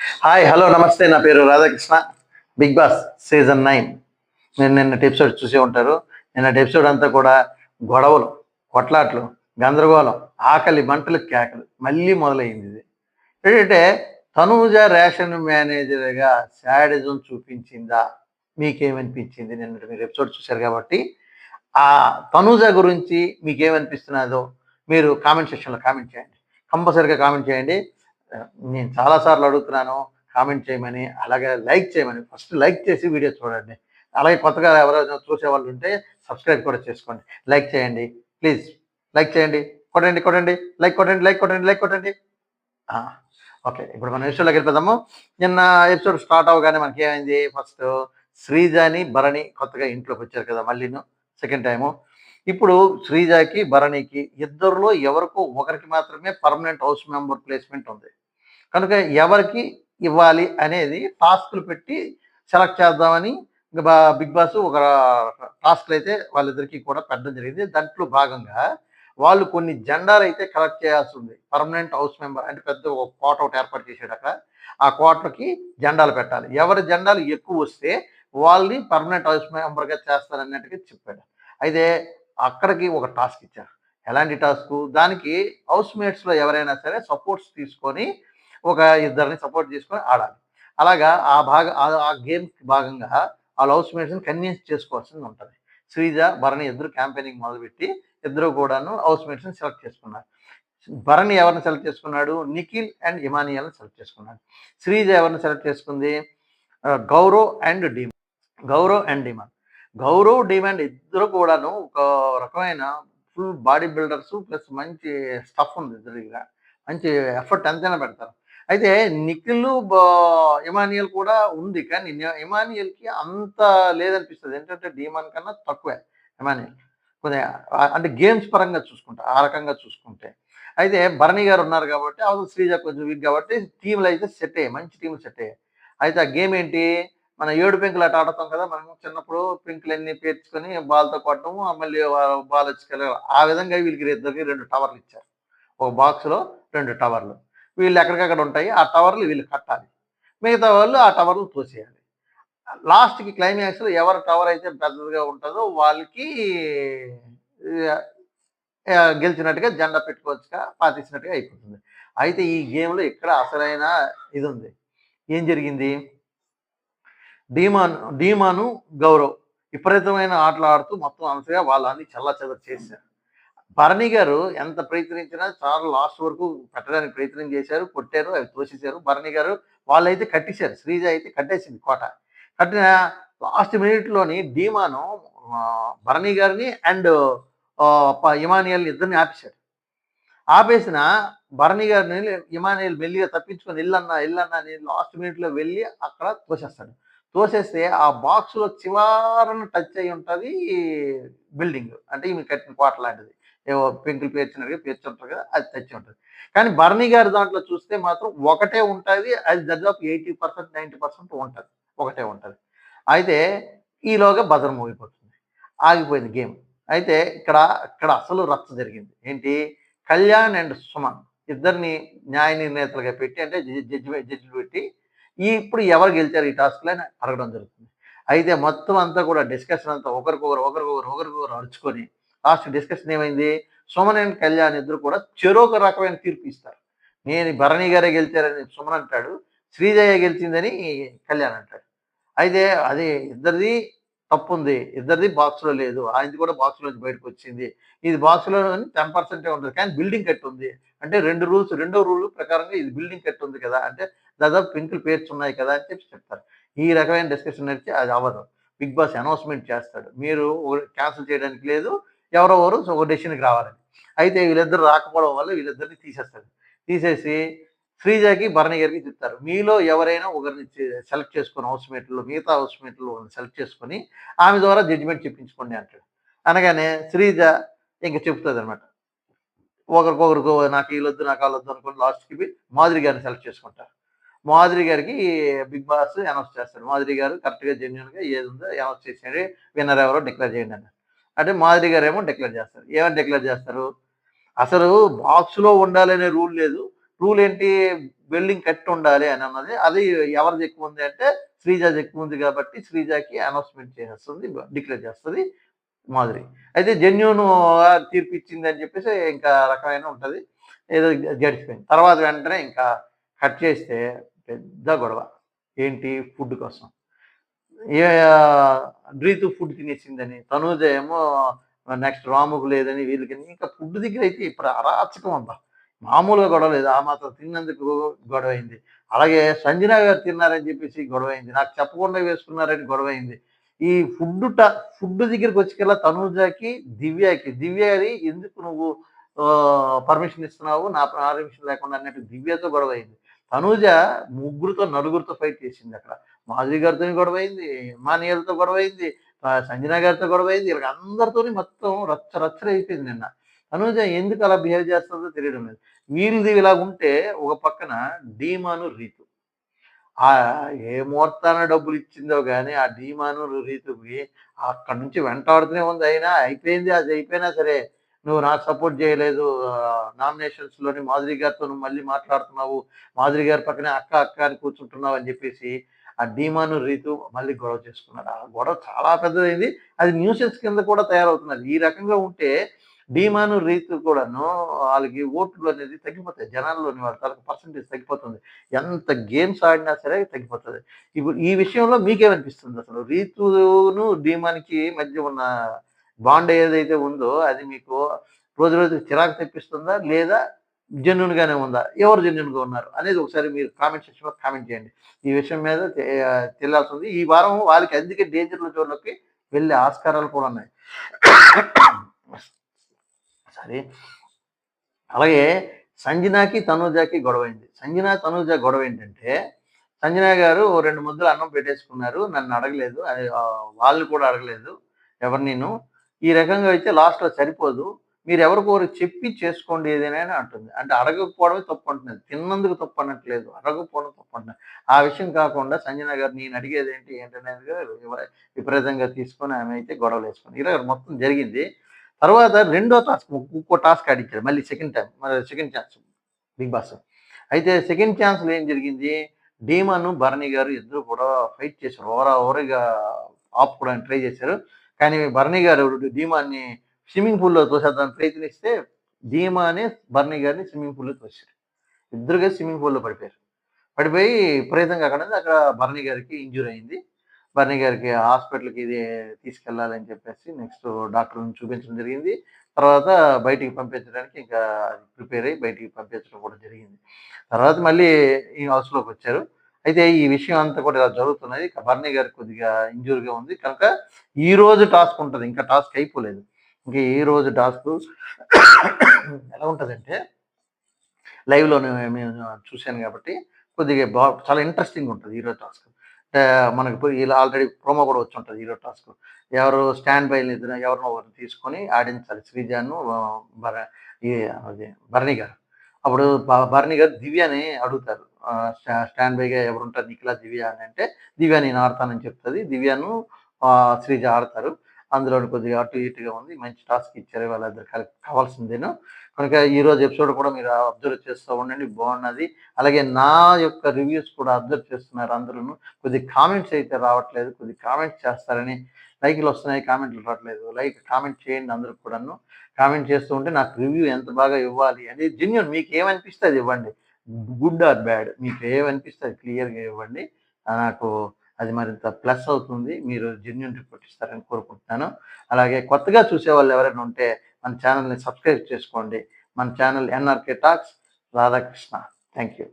Hi hello నమస్తే. నా పేరు రాధాకృష్ణ. బిగ్ బాస్ సీజన్ 9 నేను నిన్నటి ఎపిసోడ్ చూసే ఉంటారు. నిన్నటి ఎపిసోడ్ అంతా కూడా గొడవలు, కొట్లాట్లు, గందరగోళం, ఆకలి మంటలు, కేకలు మళ్ళీ మొదలైంది. ఇది ఏంటంటే తనూజ రేషన్ మేనేజర్గా శాడిజం చూపించిందా? మీకేమనిపించింది? నిన్నటి మీరు ఎపిసోడ్ చూశారు కాబట్టి ఆ తనూజ గురించి మీకేమనిపిస్తున్నదో మీరు కామెంట్ సెక్షన్లో కామెంట్ చేయండి. కంపల్సరీగా కామెంట్ చేయండి. నేను చాలా సార్లు అడుగుతున్నాను కామెంట్ చేయమని, అలాగే లైక్ చేయమని. ఫస్ట్ లైక్ చేసి వీడియో చూడండి. అలాగే కొత్తగా ఎవరైనా చూసేవాళ్ళు ఉంటే సబ్స్క్రైబ్ కూడా చేసుకోండి. లైక్ చేయండి ప్లీజ్. లైక్ చేయండి. కొట్టండి కొట్టండి, లైక్ కొట్టండి, లైక్ కొట్టండి, లైక్ కొట్టండి. ఓకే, ఇప్పుడు మనం ఎపిసోడ్లోకి వెళ్ళిపోదాము. నిన్న ఎపిసోడ్ స్టార్ట్ అవ్వగానే మనకి ఏమైంది? ఫస్ట్ శ్రీజాని, భరణి కొత్తగా ఇంట్లోకి వచ్చారు కదా, మళ్ళీను సెకండ్ టైము. ఇప్పుడు శ్రీజాకి, భరణికి ఇద్దరిలో ఎవరికో ఒకరికి మాత్రమే పర్మనెంట్ హౌస్ మెంబర్ ప్లేస్మెంట్ ఉంది. కనుక ఎవరికి ఇవ్వాలి అనేది టాస్క్లు పెట్టి సెలెక్ట్ చేద్దామని బిగ్ బాస్ ఒక టాస్క్లు అయితే వాళ్ళిద్దరికీ కూడా పెట్టడం జరిగింది. దాంట్లో భాగంగా వాళ్ళు కొన్ని జెండాలు అయితే కలెక్ట్ చేయాల్సి ఉంది. పర్మనెంట్ హౌస్ మెంబర్ అంటే పెద్ద ఒక కోట ఒకటి ఏర్పాటు చేసాడు అక్కడ. ఆ కోటకి జెండాలు పెట్టాలి. ఎవరి జెండాలు ఎక్కువ వస్తే వాళ్ళని పర్మనెంట్ హౌస్ మెంబర్గా చేస్తారన్నట్టుగా చెప్పాడు. అయితే అక్కడికి ఒక టాస్క్ ఇచ్చారు. ఎలాంటి టాస్క్? దానికి హౌస్ మేట్స్లో ఎవరైనా సరే సపోర్ట్స్ తీసుకొని ఒక ఇద్దరిని సపోర్ట్ చేసుకొని ఆడాలి. అలాగా ఆ గేమ్కి భాగంగా ఆ హౌస్ మేట్స్ని కన్విన్స్ చేసుకోవాల్సింది ఉంటుంది. శ్రీజ, భరణి ఇద్దరు క్యాంపెయినింగ్ మొదలుపెట్టి ఇద్దరు కూడాను హౌస్ మేట్స్ని సెలెక్ట్ చేసుకున్నారు. భరణి ఎవరిని సెలెక్ట్ చేసుకున్నాడు? నిఖిల్ అండ్ ఇమానియల్ని సెలెక్ట్ చేసుకున్నాడు. శ్రీజ ఎవరిని సెలెక్ట్ చేసుకుంది? Gaurav and demon. Gaurav and demand. Gaurav, demand ఇద్దరు కూడాను ఒక రకమైన ఫుల్ బాడీ బిల్డర్స్ ప్లస్ మంచి స్టఫ్ ఉంది ఇద్దరి దగ్గర. మంచి ఎఫర్ట్ ఎంతైనా పెడతారు. అయితే నిఖిల్, ఇమానియల్ కూడా ఉంది. కానీ ఇమానియల్‌కి అంత లేదనిపిస్తది. ఏంటంటే డీమాన్ కన్నా తక్కువే ఇమానియల్. కొద్దిగా అంటే గేమ్స్ పరంగా చూసుకుంటే, ఆ రకంగా చూసుకుంటే. అయితే భరణి గారు ఉన్నారు కాబట్టి, అవతల శ్రీజ కొంచెం వీక్ కాబట్టి టీమ్‌లు అయితే సెట్ అయ్యాయి. మంచి టీమ్‌లు సెట్ అయ్యాయి. అయితే ఆ గేమ్ ఏంటి? మన ఏడు పెంకులాట ఆడతాం కదా! మనం చిన్నప్పుడు పెంకులన్నీ పేర్చుకొని బాల్‌తో కొట్టడము, మళ్ళీ బాల్ వచ్చి ఆ విధంగా వీళ్ళకి ఇద్దరికి 2 టవర్లు ఇచ్చారు. ఒక బాక్స్‌లో 2 టవర్లు. వీళ్ళు ఎక్కడికక్కడ ఉంటాయి. ఆ టవర్లు వీళ్ళు కట్టాలి. మిగతా వాళ్ళు ఆ టవర్లు తోసేయాలి. లాస్ట్‌కి క్లైమాక్స్‌లో ఎవరి టవర్ అయితే పెద్దదిగా ఉంటదో వాళ్ళకి ఆహ్, గెలిచినట్టుగా జెండా పెట్టుకోవచ్చుగా పాతేసినట్టుగా అయిపోతుంది. అయితే ఈ గేమ్‌లో ఇక్కడ అసలైన ఇదుంది. ఏం జరిగింది? డీమాను, గౌరవ్ విపరీతమైన ఆటలు ఆడుతూ మొత్తం అంతగా వాళ్ళన్ని చెల్లాచెదరు చేశారు. భరణి గారు ఎంత ప్రయత్నించినా చాలా లాస్ట్ వరకు పెట్టడానికి ప్రయత్నం చేశారు. కొట్టారు. అవి తోసేసారు. భరణి గారు వాళ్ళైతే కట్టేసారు. శ్రీజ అయితే కట్టేసింది కోట. కట్టిన లాస్ట్ మినిట్‌లోని ధీమాను భరణి గారిని అండ్ ఇమానియల్‌ని ఇద్దరిని ఆపేశాడు. ఆపేసిన భరణి గారిని ఇమానియల్ మెల్లిగా తప్పించుకొని ఎళ్ళన్నా, ఎళ్ళన్నా అని లాస్ట్ మినిట్‌లో వెళ్ళి అక్కడ తోసేస్తాడు. తోసేస్తే ఆ బాక్స్‌లో చివరన టచ్ అయ్యి ఉంటది బిల్డింగ్. అంటే ఈమె కట్టిన కోట లాంటిది. ఏవో పెంకులు పేర్చినట్టుగా పేర్చుంటారు కదా! అది టచ్ ఉంటది. కానీ భరణి గారి దాంట్లో చూస్తే మాత్రం ఒకటే ఉంటది. అది దాదాపు 80%, 90% ఉంటది. ఒకటే ఉంటది. అయితే ఈలోగా బజర్ మోగిపోతుంది. ఆగిపోయింది గేమ్. అయితే ఇక్కడ అసలు రచ్చ జరిగింది. ఏంటి? కళ్యాణ్ అండ్ సుమన్ ఇద్దరిని న్యాయ నిర్ణేతలుగా పెట్టి అంటే జడ్జిలు పెట్టి ఇప్పుడు ఎవరు గెలిచారు ఈ టాస్క్‌లో అని అడగడం జరుగుతుంది. అయితే మొత్తం అంతా కూడా డిస్కషన్ అంతా ఒకరికొకరు అరుచుకొని లాస్ట్ డిస్కషన్ ఏమైంది? సుమన్ అండ్ కళ్యాణ్ ఇద్దరు కూడా చెరొక రకమైన తీర్పు ఇస్తారు. నేను భరణి గారే గెలిచారని సుమన్ అంటాడు. శ్రీజయ గెలిచిందని కళ్యాణ్ అంటాడు. అయితే అది ఇద్దరిది తప్పుంది. ఇద్దరిది బాక్స్‌లో లేదు. ఆయనది కూడా బాక్స్‌లోంచి బయటకొచ్చింది. ఇది బాక్స్‌లో 10% ఉంటది. కానీ బిల్డింగ్ కట్టుంది. అంటే 2 రూల్స్ రెండో రూల్ ప్రకారంగా ఇది బిల్డింగ్ కట్టుంది కదా! అంటే దాదాపు పెంకులు పేర్చున్నాయి కదా! అని చెప్పి చెప్తారు. ఈ రకమైన డిస్కషన్ నడిచి అది అవ్వదు. బిగ్ బాస్ అనౌన్స్‌మెంట్ చేస్తాడు. మీరు క్యాన్సెల్ చేయడానికి లేదు. ఎవరో ఒకరు ఒక డెసిషన్‌కి రావాలని. అయితే వీళ్ళిద్దరు రాకపోవడం వల్ల వీళ్ళిద్దరిని తీసేస్తాడు. తీసేసి శ్రీజకి, భరణి గారికి చెప్తారు. మీలో ఎవరైనా ఒకరిని సెలెక్ట్ చేసుకొని హౌస్‌మేట్‌లో మిగతా హౌస్‌మేట్‌లో సెలెక్ట్ చేసుకొని ఆమె ద్వారా జడ్జిమెంట్ చెప్పించుకోండి అంటాడు. అనగానే శ్రీజ ఇంక చెప్తదనమాట. ఒకరికొకరికి నాకు ఈళ్ళొద్దు, నాకు ఆళ్ళొద్దు అనుకోని లాస్ట్‌కి మాధురి గారిని సెలెక్ట్ చేసుకుంటారు. మాధురి గారికి బిగ్ బాస్ అనౌన్స్ చేస్తాడు. మాధురి గారు కరెక్ట్‌గా జెన్యూన్‌గా ఏదుందో అనౌన్స్ చేసేయండి. విన్నర్ ఎవరో డిక్లేర్ చేయండి అన్నారు. అంటే మాధురి గారేమో డిక్లేర్ చేస్తారు. ఏమని డిక్లేర్ చేస్తారు? అసలు బాక్స్‌లో ఉండాలనే రూల్ లేదు. రూల్ ఏంటి? బిల్డింగ్ కట్టి ఉండాలి అని అన్నది. అది ఎవరిది ఎక్కువ ఉంది అంటే శ్రీజాది ఎక్కువ ఉంది కాబట్టి శ్రీజాకి అనౌన్స్‌మెంట్ చేసేస్తుంది. డిక్లేర్ చేస్తది మాధురి. అయితే జెన్యూన్ తీర్పు ఇచ్చిందని చెప్పేసి ఇంకా రకమైన ఉంటది. ఏదో గడిచిపోయింది. తర్వాత వెంటనే ఇంకా కట్ చేస్తే పెద్ద గొడవ. ఏంటి ఫుడ్ కోసం. ఏ రీతు ఫుడ్ తినేసిందని, తనూజ ఏమో నెక్స్ట్ రాముకు లేదని వీళ్ళకని ఇంకా ఫుడ్ దగ్గరైతే ఇప్పుడు అరాచకం అబ్బా! మామూలుగా గొడవ లేదు. ఆ మాత్రం తిన్నందుకు గొడవయింది. అలాగే సంజన గారు తిన్నారని చెప్పేసి గొడవయింది. నాకు చెప్పకుండా వేసుకున్నారని గొడవయింది. ఈ ఫుడ్ దగ్గరికొచ్చేకల్లా తనూజకి, దివ్యది ఎందుకు నువ్వు పర్మిషన్ ఇస్తున్నావు నా పర్మిషన్ లేకుండా అన్నట్టు దివ్యతో గొడవయింది. తనూజ ముగ్గురితో, నలుగురితో ఫైట్ చేసిందక్కడ. మాధురి గారితోని గొడవయింది, ఇమానియల్‌తో గొడవయింది, సంజన గారితో గొడవయింది. ఈళ్ళకి అందరితోని మొత్తం రచ్చరచ్చలయిపోయింది నిన్న. తనూజ ఎందుకు అలా బిహేవ్ చేస్తుందో తెలియడం లేదు. వీళ్ళది ఇలాగుంటే ఒక పక్కన డీమాను, రీతు. ఏ ముహూర్తాన డబ్బులిచ్చిందో గాని ఆ డీమాను, రీతుకి అక్కడి నుంచి వెంటాడుతూనే ఉంది. అయినా అయిపోయింది. అది అయిపోయినా సరే, "నువ్వు నాకు సపోర్ట్ చేయలేదు. నామినేషన్స్‌లోని మాధురి గారితో నువ్వు మళ్ళీ మాట్లాడుతున్నావు. మాధురి గారి పక్కనే అక్క, అక్క అని కూర్చుంటున్నావు" అని చెప్పేసి ఆ డీమాను, రీతు మళ్ళీ గొడవ చేసుకున్నారు. ఆ గొడవ చాలా పెద్దదయింది. అది న్యూసెన్స్ కింద కూడా తయారవుతున్నది. ఈ రకంగా ఉంటే డీమాను, రీతు కూడాను ఆళ్ళకి ఓట్లు అనేది తగ్గిపోతాయి. జనాల్లోని వాళ్ళ తాలూకా పర్సెంటేజ్ తగ్గిపోతుంది. ఎంత గేమ్స్ ఆడినా సరే తగ్గిపోతది. ఇప్పుడు ఈ విషయంలో మీకేమనిపిస్తుందసలు? రీతును, ధీమానికి మధ్య ఉన్న బాండ్ ఏదైతే ఉందో అది మీకు రోజు రోజుకి చిరాకు తెప్పిస్తుందా? లేదా జెన్యూన్‌గానే ఉందా? ఎవరు జెన్యూన్‌గా ఉన్నారు? అనేది ఒకసారి మీరు కామెంట్ సెక్షన్‌లో కామెంట్ చేయండి. ఈ విషయం మీద తేలాల్సింది. ఈ వారం వాళ్ళకి అందుకే డేంజర్ జోన్‌లోకి వెళ్ళే ఆస్కారాలు కూడా ఉన్నాయి. సారీ. అలాగే సంజనాకి, తనూజకి గొడవైంది. తనూజ గొడవేంటంటే, సంజన గారు ఓ 2 ముద్దలు అన్నం పెట్టేసుకున్నారు. నన్ను అడగలేదు. అది వాళ్ళు కూడా అడగలేదు ఎవరినీను. ఈ రకంగా అయితే లాస్ట్‌లో సరిపోదు. మీరెవరికొకరికి చెప్పి చేసుకోండి ఏదైనా అని అంటుంది. అంటే అడగకపోవడమే తప్పంటున్నది. తిన్నందుకు తప్పనట్లేదు. అడగకపోవడం తప్పంటున్నది. ఆ విషయం కాకుండా సంజన గారు నేను అడిగేదేంటి ఏంటనేదిగా విపరీతంగా తీసుకొని ఆమె అయితే గొడవలేసుకుంది. ఇలా మొత్తం జరిగింది. తర్వాత రెండో టాస్క్ ఇంకో టాస్క్ ఆడిచ్చాడు. మళ్ళీ second time. Second chance Bigg Boss. అయితే సెకండ్ ఛాన్స్‌లో ఏం జరిగింది? డీమన్, భరణి గారు ఇద్దరు కూడా ఫైట్ చేశారు. ఓవర్‌గా ఆపుకోవడానికి ట్రై చేశారు. కానీ భరణి గారు డీమాన్‌ని స్విమ్మింగ్ పూల్‌లో తోసేద్దామని ప్రయత్నిస్తే ధీమానే భరణి గారిని స్విమ్మింగ్ పూల్‌లో తోసేసారు. ఇద్దరు కలిసి స్విమ్మింగ్ పూల్‌లో పడిపోయారు. పడిపోయి విపరీతంగా అక్కడ భరణి గారికి ఇంజ్యూర్ అయింది. భరణి గారికి హాస్పిటల్‌కి తీసుకెళ్ళాలని చెప్పేసి నెక్స్ట్ డాక్టర్‌ని చూపించడం జరిగింది. తర్వాత బయటికి పంపించడానికి ఇంకా ప్రిపేర్ అయ్యి బయటికి పంపించడం కూడా జరిగింది. తర్వాత మళ్ళీ ఈ హౌస్‌లోకొచ్చారు. అయితే ఈ విషయం అంతా కూడా ఇలా జరుగుతున్నది. ఇక భరణి గారికి కొద్దిగా ఇంజ్యూర్‌గా ఉంది. కనుక ఈరోజు టాస్క్ ఉంటది. ఇంకా టాస్క్ అయిపోలేదు. ఇంక ఈరోజు టాస్కు ఎలా ఉంటదంటే లైవ్‌లోనే మేము చూసాను గాబట్టి, కొద్దిగా చాలా ఇంట్రెస్టింగ్‌గా ఉంటది ఈరోజు టాస్క్. మనకు ఇలా ఆల్రెడీ ప్రోమో గూడా వచ్చుంటది ఈరోజు టాస్క్. ఎవరు స్టాండ్ బై ఎవరినో ఒకరిని తీసుకొని ఆడించాలి. శ్రీజాను భర ఈ అది భరణి గారు. అప్పుడు భరణి గారు దివ్యని అడుగుతారు. స్టాండ్ బైగా ఎవరుంటారు నిఖిల, దివ్య అని అంటే, దివ్య నేను ఆడతానని చెప్తది. దివ్యను శ్రీజ ఆడతారు. అందులోను కొద్దిగా అటు ఇటుగా ఉంది. మంచి టాస్క్ ఇచ్చారు. వాళ్ళిద్దరు కావాల్సిందేను. కనుక ఈరోజు ఎపిసోడ్ కూడా మీరు అబ్జర్వ్ చేస్తూ ఉండండి. బాగున్నది. అలాగే నా యొక్క రివ్యూస్ కూడా అబ్జర్వ్ చేస్తున్నారు అందరూను. కొద్దిగా కామెంట్స్ అయితే రావట్లేదు. కొద్దిగా కామెంట్స్ చేస్తారని లైక్‌లు వస్తున్నాయి. కామెంట్‌లు రావట్లేదు. కామెంట్ చేయండి అందరూ కూడాను. కామెంట్ చేస్తూ ఉంటే నాకు రివ్యూ ఎంత బాగా ఇవ్వాలి అనేది జెన్యూన్ మీకేమనిపిస్తే అది ఇవ్వండి. గుడ్ ఆర్ బ్యాడ్ మీకు ఏమనిపిస్తే అది క్లియర్‌గా ఇవ్వండి. నాకు అది మరింత ప్లస్ అవుతుంది. మీరు జెన్యూన్ రిపోర్ట్ ఇస్తారని కోరుకుంటున్నాను. అలాగే కొత్తగా చూసేవాళ్ళు ఎవరైనా ఉంటే మన ఛానెల్‌ని సబ్స్క్రైబ్ చేసుకోండి. మన channel NRK talks Radhakrishna. Thank you.